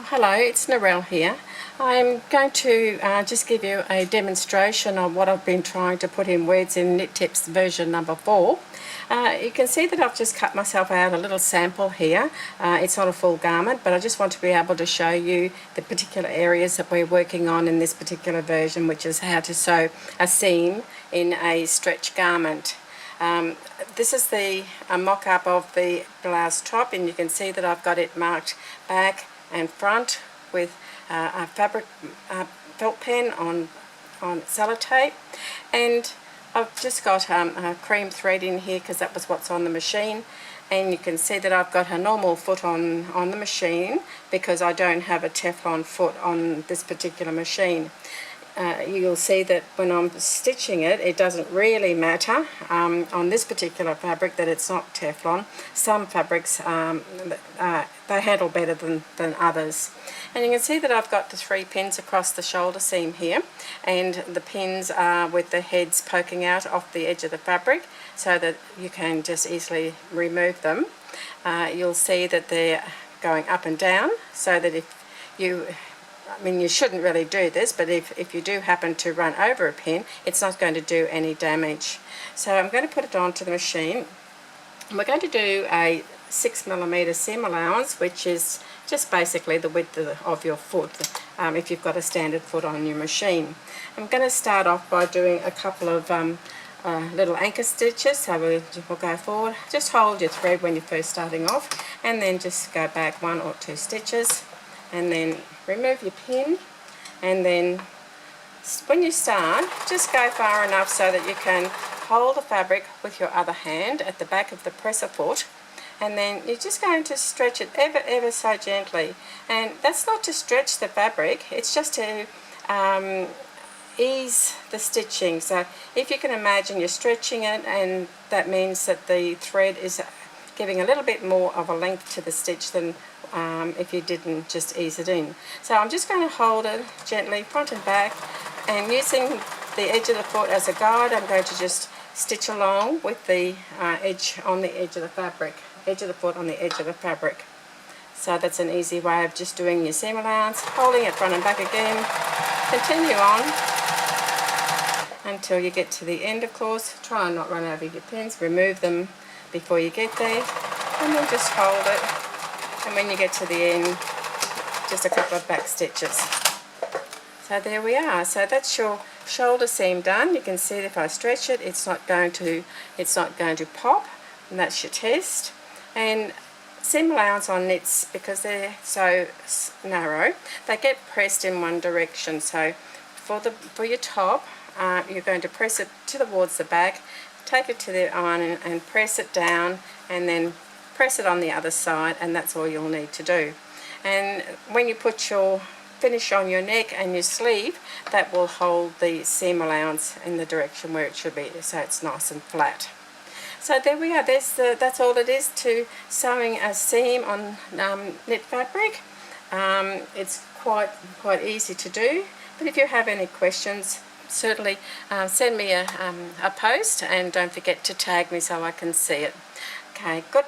Hello, it's Narelle here. I'm going to just give you a demonstration of what I've been trying to put in words in Knit Tips version number 4. You can see that I've just cut myself out a little sample here. It's not a full garment, but I just want to be able to show you the particular areas that we're working on in this particular version, which is how to sew a seam in a stretch garment. This is the mock-up of the blouse top, and you can see that I've got it marked back and front with a fabric felt pen on sellotape, and I've just got a cream thread in here because that was what's on the machine. And you can see that I've got a normal foot on the machine because I don't have a Teflon foot on this particular machine. You'll see that when I'm stitching it, it doesn't really matter on this particular fabric that it's not Teflon. Some fabrics, they handle better than others. And you can see that I've got the 3 pins across the shoulder seam here, and the pins are with the heads poking out off the edge of the fabric so that you can just easily remove them. You'll see that they're going up and down so that if you... I mean, you shouldn't really do this, but if you do happen to run over a pin, it's not going to do any damage. So I'm going to put it onto the machine. And we're going to do a 6mm seam allowance, which is just basically the width of your foot if you've got a standard foot on your machine. I'm going to start off by doing a couple of little anchor stitches. So we'll go forward. Just hold your thread when you're first starting off, and then just go back 1 or 2 stitches, and then remove your pin. And then when you start, just go far enough so that you can hold the fabric with your other hand at the back of the presser foot, and then you're just going to stretch it ever so gently. And that's not to stretch the fabric, it's just to ease the stitching. So if you can imagine you're stretching it, and that means that the thread is giving a little bit more of a length to the stitch than if you didn't just ease it in. So I'm just going to hold it gently front and back, and using the edge of the foot as a guide, I'm going to just stitch along with the edge on the edge of the fabric, edge of the foot on the edge of the fabric. So that's an easy way of just doing your seam allowance, holding it front and back again. Continue on until you get to the end, of course. Try and not run over your pins, remove them before you get there, and then just hold it. And when you get to the end, just a couple of back stitches. So there we are. So that's your shoulder seam done. You can see if I stretch it, it's not going to pop, and that's your test. And seam allowance on knits, because they're so narrow, they get pressed in one direction. So for your top, you're going to press it towards the back, take it to the iron and press it down, and then press it on the other side, and that's all you'll need to do. And when you put your finish on your neck and your sleeve, that will hold the seam allowance in the direction where it should be, so it's nice and flat. So there we are. That's all it is to sewing a seam on knit fabric. It's quite easy to do, but if you have any questions, certainly send me a post, and don't forget to tag me so I can see it. Okay, good luck.